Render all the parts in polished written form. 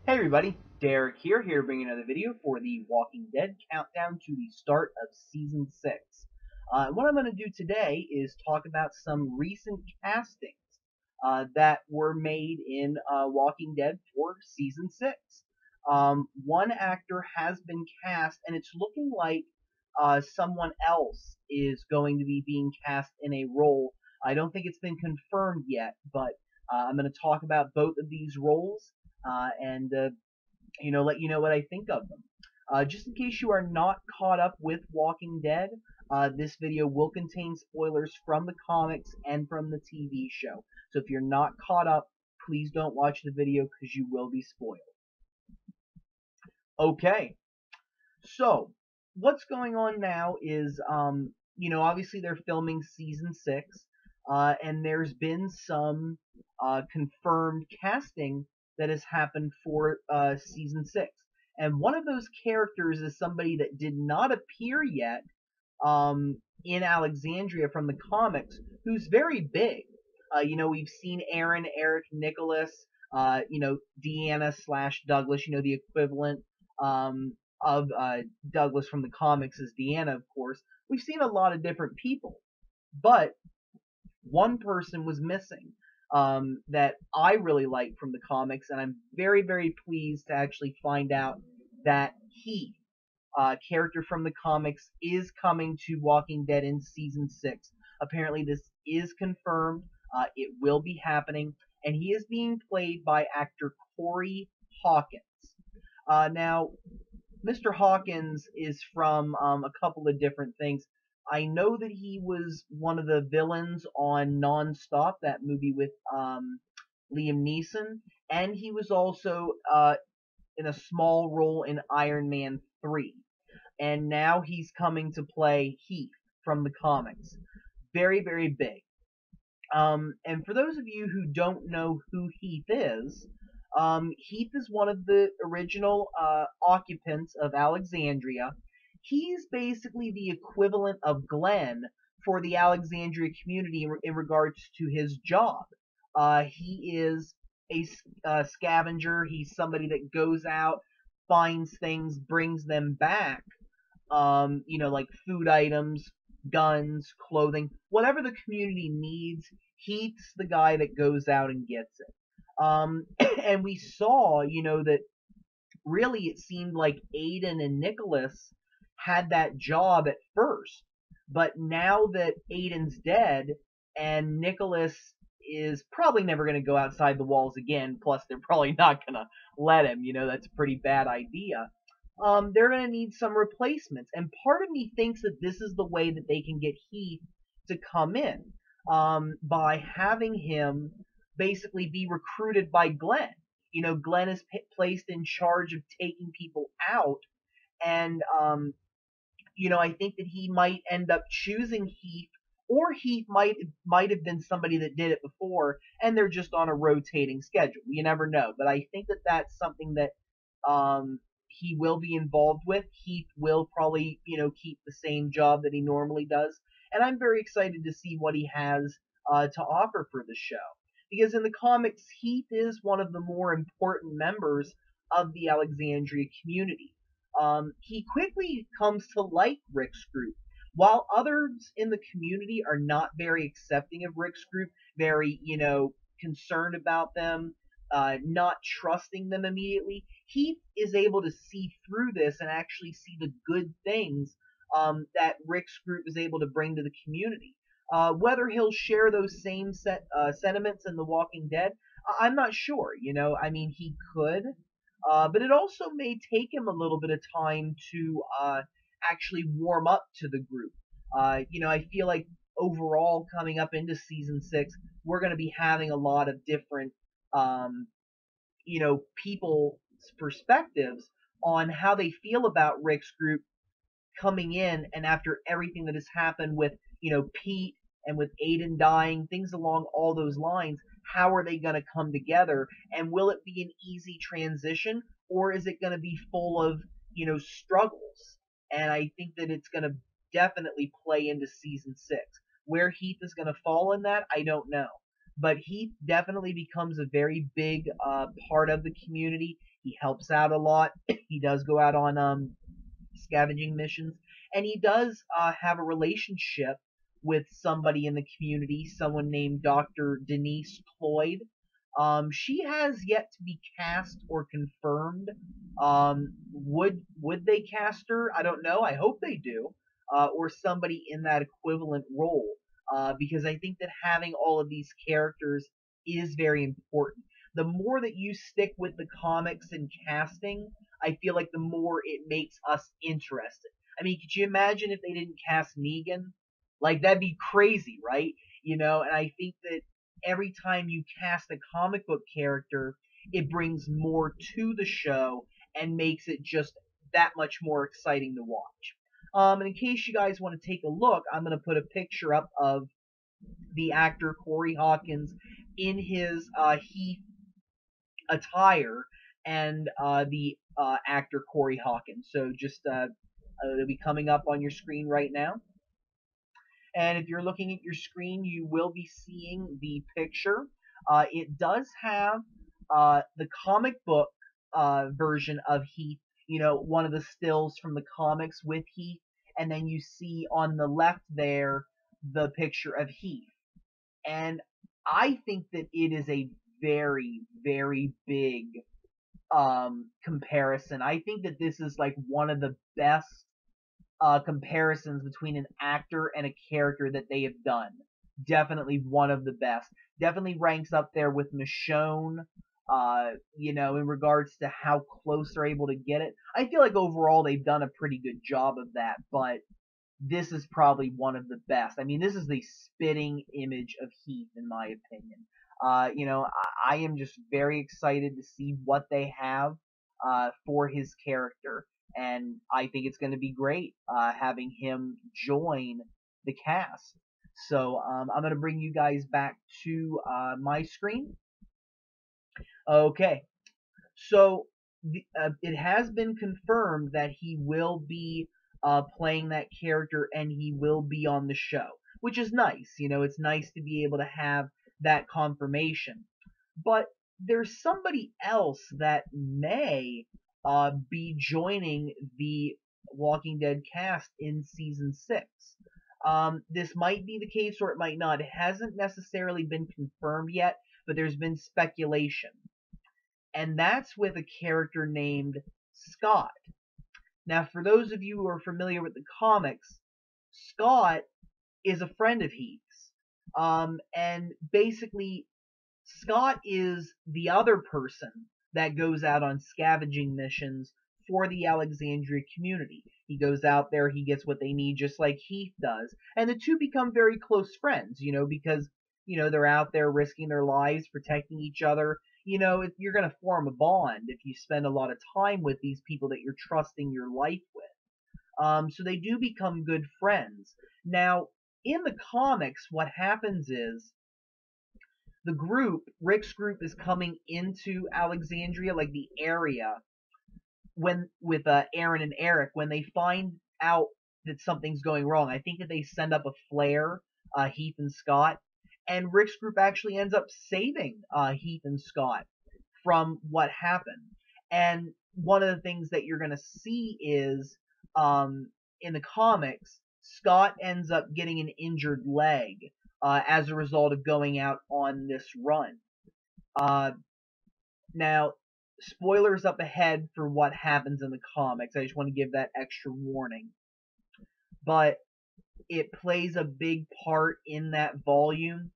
Hey everybody, Derek here bringing another video for the Walking Dead countdown to the start of Season 6. What I'm going to do today is talk about some recent castings that were made in Walking Dead for Season 6. One actor has been cast, and it's looking like someone else is going to be being cast in a role. I don't think it's been confirmed yet, but I'm going to talk about both of these roles and let you know what I think of them. Just in case you are not caught up with Walking Dead, this video will contain spoilers from the comics and from the TV show. So if you're not caught up, please don't watch the video because you will be spoiled. Okay, so what's going on now is, obviously they're filming season 6, and there's been some confirmed casting that has happened for season 6. And one of those characters is somebody that did not appear yet in Alexandria from the comics, who's very big. We've seen Aaron, Eric, Nicholas, Deanna slash Douglas, the equivalent of Douglas from the comics is Deanna, of course. We've seen a lot of different people, but one person was missing that I really like from the comics, and I'm very, very pleased to actually find out that Heath, character from the comics, is coming to Walking Dead in Season 6. Apparently this is confirmed. It will be happening, and he is being played by actor Corey Hawkins. Now, Mr. Hawkins is from a couple of different things. I know that he was one of the villains on Non-Stop, that movie with Liam Neeson, and he was also in a small role in Iron Man 3. And now he's coming to play Heath from the comics. Very, very big. And for those of you who don't know who Heath is one of the original occupants of Alexandria. He's basically the equivalent of Glenn for the Alexandria community in regards to his job. He is a scavenger. He's somebody that goes out, finds things, brings them back, like food items, guns, clothing, whatever the community needs. Heath's the guy that goes out and gets it. And we saw, that really it seemed like Aiden and Nicholas had that job at first. But now that Aiden's dead and Nicholas is probably never going to go outside the walls again, plus they're probably not going to let him, that's a pretty bad idea. They're going to need some replacements. And part of me thinks that this is the way that they can get Heath to come in, by having him basically be recruited by Glenn. Glenn is placed in charge of taking people out, and I think that he might end up choosing Heath, or Heath might have been somebody that did it before, and they're just on a rotating schedule. You never know, but I think that that's something that he will be involved with. Heath will probably keep the same job that he normally does, and I'm very excited to see what he has to offer for the show. Because in the comics, Heath is one of the more important members of the Alexandria community. He quickly comes to like Rick's group. While others in the community are not very accepting of Rick's group, very, concerned about them, not trusting them immediately, Heath is able to see through this and actually see the good things that Rick's group is able to bring to the community. Whether he'll share those same sentiments in The Walking Dead, I'm not sure. He could, but it also may take him a little bit of time to actually warm up to the group. I feel like overall, coming up into season 6, we're going to be having a lot of different, people's perspectives on how they feel about Rick's group coming in, and after everything that has happened with Pete and with Aiden dying, things along all those lines, how are they going to come together? And will it be an easy transition, or is it going to be full of, struggles? And I think that it's going to definitely play into season 6. Where Heath is going to fall in that, I don't know. but he definitely becomes a very big part of the community. He helps out a lot. He does go out on scavenging missions, and he does have a relationship with somebody in the community, someone named Dr. Denise Cloyd. She has yet to be cast or confirmed. Would they cast her? I don't know. I hope they do, or somebody in that equivalent role, because I think that having all of these characters is very important. The more that you stick with the comics and casting, I feel like the more it makes us interested. I mean, could you imagine if they didn't cast Negan? Like, that'd be crazy, right? And I think that every time you cast a comic book character, it brings more to the show and makes it just that much more exciting to watch. And in case you guys want to take a look, I'm going to put a picture up of the actor Corey Hawkins in his Heath attire, and the actor Corey Hawkins. So just it'll be coming up on your screen right now. And if you're looking at your screen, you will be seeing the picture. It does have the comic book version of Heath, one of the stills from the comics with Heath, and then you see on the left there the picture of Heath. And I think that it is a very, very big comparison. I think that this is like one of the best comparisons between an actor and a character that they have done. Definitely one of the best. Definitely ranks up there with Michonne, in regards to how close they're able to get it. I feel like overall they've done a pretty good job of that, but this is probably one of the best. I mean, this is the spitting image of Heath, in my opinion. I am just very excited to see what they have for his character, and I think it's going to be great having him join the cast. So I'm going to bring you guys back to my screen. Okay, so it has been confirmed that he will be playing that character and he will be on the show, which is nice. It's nice to be able to have that confirmation. But there's somebody else that may be joining the Walking Dead cast in season 6. This might be the case or it might not. It hasn't necessarily been confirmed yet, but there's been speculation. And that's with a character named Scott. Now, for those of you who are familiar with the comics, Scott is a friend of Heath's. And basically, Scott is the other person that goes out on scavenging missions for the Alexandria community. He goes out there, he gets what they need just like Heath does. And the two become very close friends, because, they're out there risking their lives, protecting each other. You're going to form a bond if you spend a lot of time with these people that you're trusting your life with. So they do become good friends. Now, in the comics, what happens is Rick's group is coming into Alexandria, like the area, with Aaron and Eric, when they find out that something's going wrong. I think that they send up a flare, Heath and Scott, and Rick's group actually ends up saving Heath and Scott from what happened. And one of the things that you're going to see is in the comics, Scott ends up getting an injured leg as a result of going out on this run. Now, spoilers up ahead for what happens in the comics. I just want to give that extra warning. But it plays a big part in that volume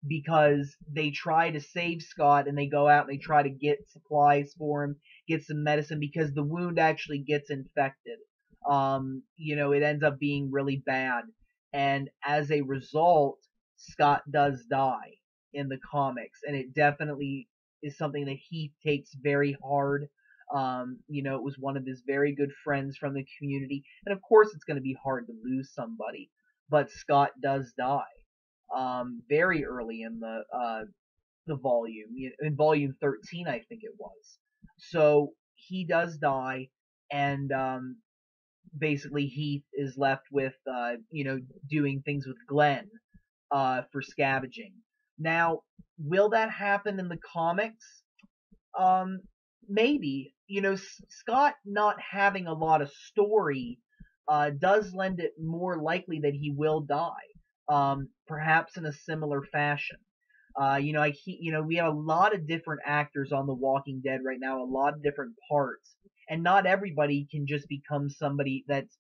because they try to save Scott and they go out and they try to get supplies for him, get some medicine because the wound actually gets infected. It ends up being really bad. And as a result, Scott does die in the comics. And it definitely is something that Heath takes very hard. It was one of his very good friends from the community. And of course, it's going to be hard to lose somebody. But Scott does die very early in the volume, in volume 13, I think it was. So he does die, and basically Heath is left with doing things with Glenn for scavenging. Now, will that happen in the comics? Um, Maybe. Scott not having a lot of story does lend it more likely that he will die, perhaps in a similar fashion. We have a lot of different actors on The Walking Dead right now, a lot of different parts, and not everybody can just become somebody that's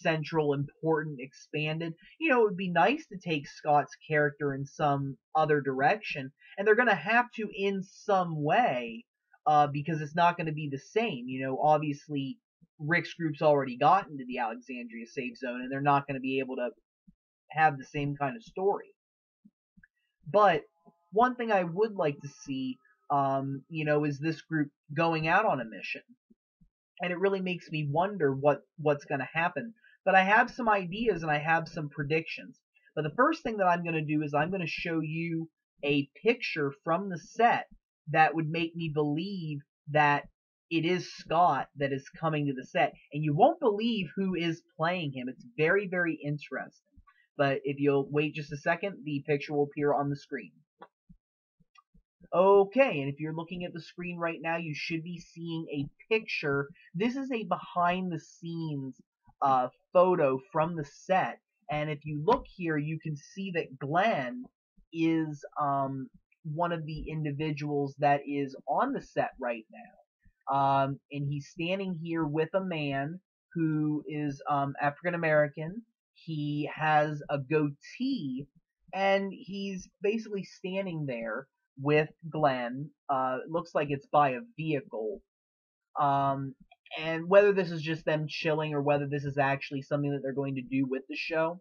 central, important, expanded. It would be nice to take Scott's character in some other direction, and they're going to have to in some way, because it's not going to be the same. Obviously, Rick's group's already gotten to the Alexandria safe zone, and they're not going to be able to have the same kind of story. But one thing I would like to see, is this group going out on a mission, and it really makes me wonder what's going to happen. But I have some ideas and I have some predictions. But the first thing that I'm going to do is I'm going to show you a picture from the set that would make me believe that it is Scott that is coming to the set, and you won't believe who is playing him. It's very, very interesting. But if you'll wait just a second, the picture will appear on the screen. Okay, and if you're looking at the screen right now, you should be seeing a picture. This is a behind the scenes photo from the set. And if you look here, you can see that Glenn is one of the individuals that is on the set right now. And he's standing here with a man who is African American. He has a goatee, and he's basically standing there with Glenn. It looks like it's by a vehicle. And whether this is just them chilling or whether this is actually something that they're going to do with the show,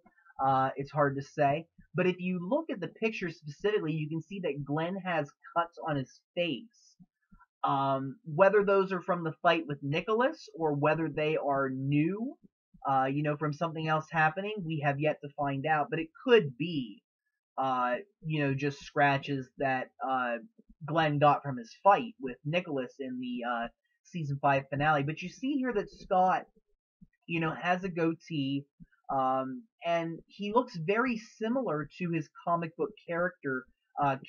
it's hard to say. But if you look at the picture specifically, you can see that Glenn has cuts on his face. Whether those are from the fight with Nicholas or whether they are new, from something else happening, we have yet to find out. But it could be, just scratches that Glenn got from his fight with Nicholas in the season 5 finale. But you see here that Scott, has a goatee, and he looks very similar to his comic book character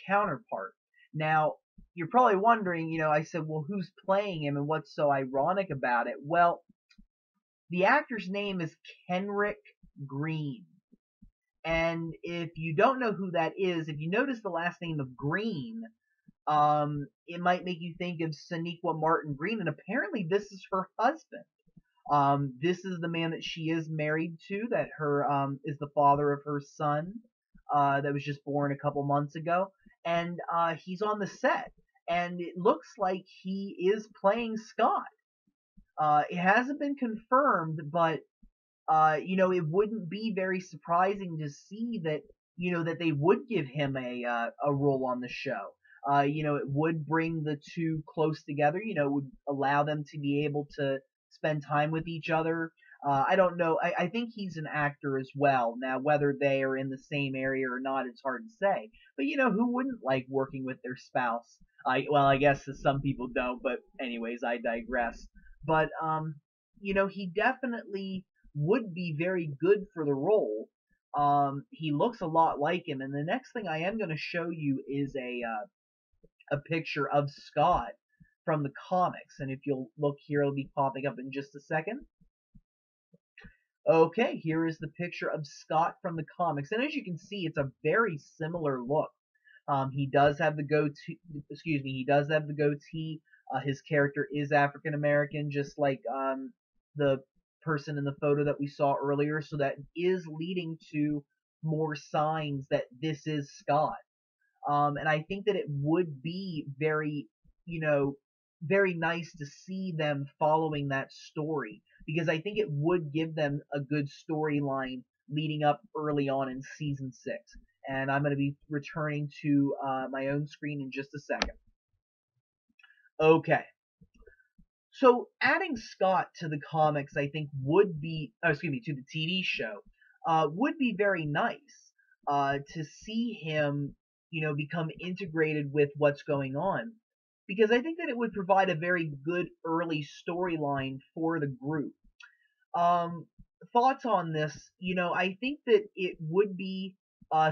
counterpart. Now, you're probably wondering, I said, well, who's playing him and what's so ironic about it? Well, the actor's name is Kenrick Green. And if you don't know who that is, if you notice the last name of Green, it might make you think of Sonequa Martin Green, and apparently this is her husband. This is the man that she is married to, that is the father of her son, that was just born a couple months ago, and he's on the set, and it looks like he is playing Scott. It hasn't been confirmed, but it wouldn't be very surprising to see that, that they would give him a role on the show. It would bring the two close together. It would allow them to be able to spend time with each other. I don't know. I think he's an actor as well. Now, whether they are in the same area or not, it's hard to say. But, who wouldn't like working with their spouse? I guess some people don't, but anyways, I digress. But, he definitely would be very good for the role. He looks a lot like him. And the next thing I am going to show you is a picture of Scott from the comics. And if you'll look here, it'll be popping up in just a second. Okay, here is the picture of Scott from the comics. And as you can see, it's a very similar look. He does have the goatee. Excuse me. He does have the goatee. His character is African American, just like the person in the photo that we saw earlier. So that is leading to more signs that this is Scott. And I think that it would be very, very nice to see them following that story, because I think it would give them a good storyline leading up early on in season 6. And I'm going to be returning to my own screen in just a second. Okay. So adding Scott to the comics, I think, would be, to the TV show, would be very nice to see him, become integrated with what's going on, because I think that it would provide a very good early storyline for the group. Thoughts on this? I think that it would be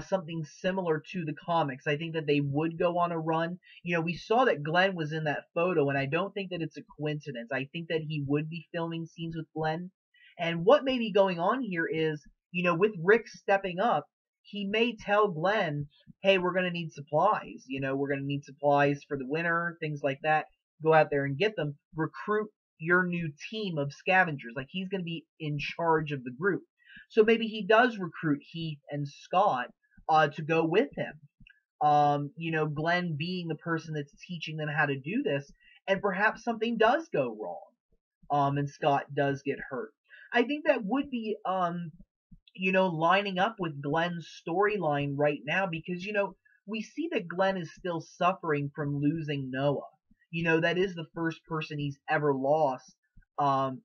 something similar to the comics. I think that they would go on a run. You know, we saw that Glenn was in that photo, and I don't think that it's a coincidence. I think that he would be filming scenes with Glenn. And what may be going on here is, you know, with Rick stepping up, he may tell Glenn, hey, we're going to need supplies. You know, we're going to need supplies for the winter, things like that. Go out there and get them. Recruit your new team of scavengers. Like, he's going to be in charge of the group. So maybe he does recruit Heath and Scott to go with him. You know, Glenn being the person that's teaching them how to do this, and perhaps something does go wrong, and Scott does get hurt. I think that would be, you know, lining up with Glenn's storyline right now, because, you know, we see that Glenn is still suffering from losing Noah. You know, that is the first person he's ever lost,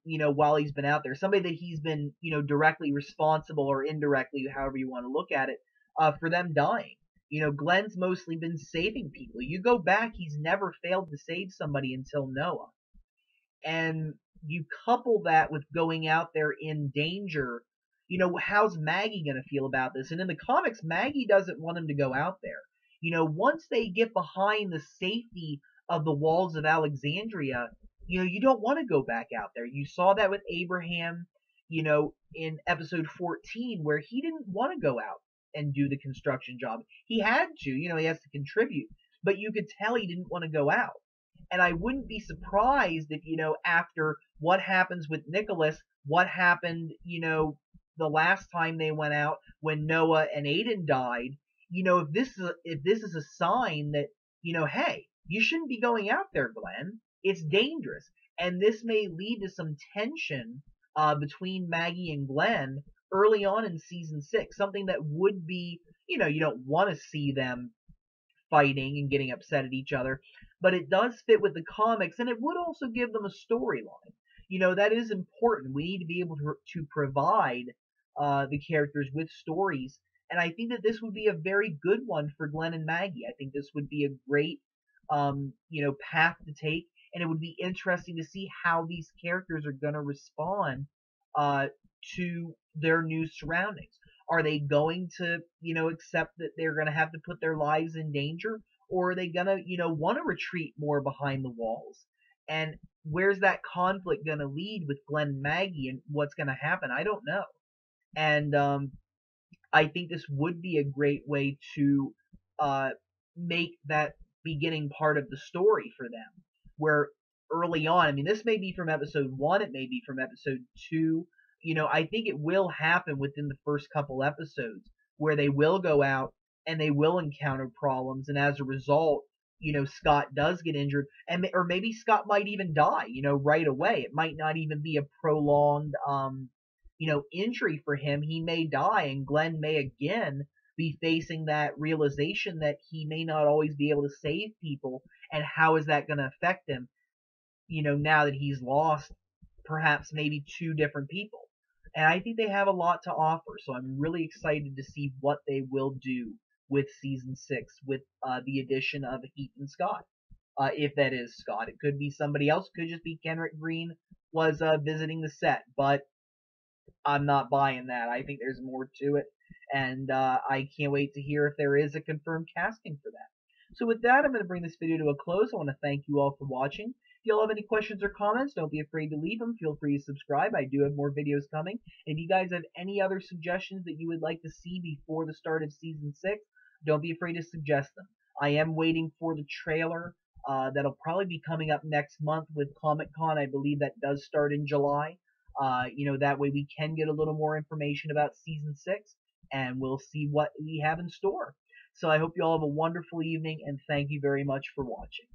you know, while he's been out there. Somebody that he's been, you know, directly responsible or indirectly, however you want to look at it, for them dying. You know, Glenn's mostly been saving people. You go back, he's never failed to save somebody until Noah. And you couple that with going out there in danger, you know, how's Maggie going to feel about this? And in the comics, Maggie doesn't want him to go out there. You know, once they get behind the safety of the walls of Alexandria, you know, you don't want to go back out there. You saw that with Abraham, you know, in episode 14, where he didn't want to go out and do the construction job. He had to, you know, he has to contribute, but you could tell he didn't want to go out. And I wouldn't be surprised if, you know, after what happens with Nicholas, what happened, you know, the last time they went out when Noah and Aiden died, you know, if this is a sign that, you know, hey, you shouldn't be going out there, Glenn. It's dangerous. And this may lead to some tension between Maggie and Glenn early on in season 6, something that would be, you know, you don't want to see them fighting and getting upset at each other, but it does fit with the comics, and it would also give them a storyline. You know, that is important. We need to be able to provide the characters with stories, and I think that this would be a very good one for Glenn and Maggie. I think this would be a great, you know, path to take, and it would be interesting to see how these characters are going to respond to their new surroundings. Are they going to, you know, accept that they're going to have to put their lives in danger? Or are they going to, you know, want to retreat more behind the walls? And where's that conflict going to lead with Glenn and Maggie, and what's going to happen? I don't know. And I think this would be a great way to make that beginning part of the story for them. Where early on, I mean, this may be from episode 1, it may be from episode 2. You know, I think it will happen within the first couple episodes where they will go out and they will encounter problems, and as a result, you know, Scott does get injured, and or maybe Scott might even die, you know, right away. It might not even be a prolonged, you know, injury for him. He may die, and Glenn may again be facing that realization that he may not always be able to save people, and how is that going to affect him, you know, now that he's lost perhaps maybe 2 different people. And I think they have a lot to offer, so I'm really excited to see what they will do with season 6 with the addition of Heath and Scott. If that is Scott, it could be somebody else. It could just be Kenrick Green was visiting the set, but I'm not buying that. I think there's more to it, and I can't wait to hear if there is a confirmed casting for that. So with that, I'm going to bring this video to a close. I want to thank you all for watching. If you all have any questions or comments, don't be afraid to leave them. Feel free to subscribe. I do have more videos coming. If you guys have any other suggestions that you would like to see before the start of season 6, don't be afraid to suggest them. I am waiting for the trailer that'll probably be coming up next month with Comic-Con. I believe that does start in July. You know, that way we can get a little more information about season 6, and we'll see what we have in store. So I hope you all have a wonderful evening, and thank you very much for watching.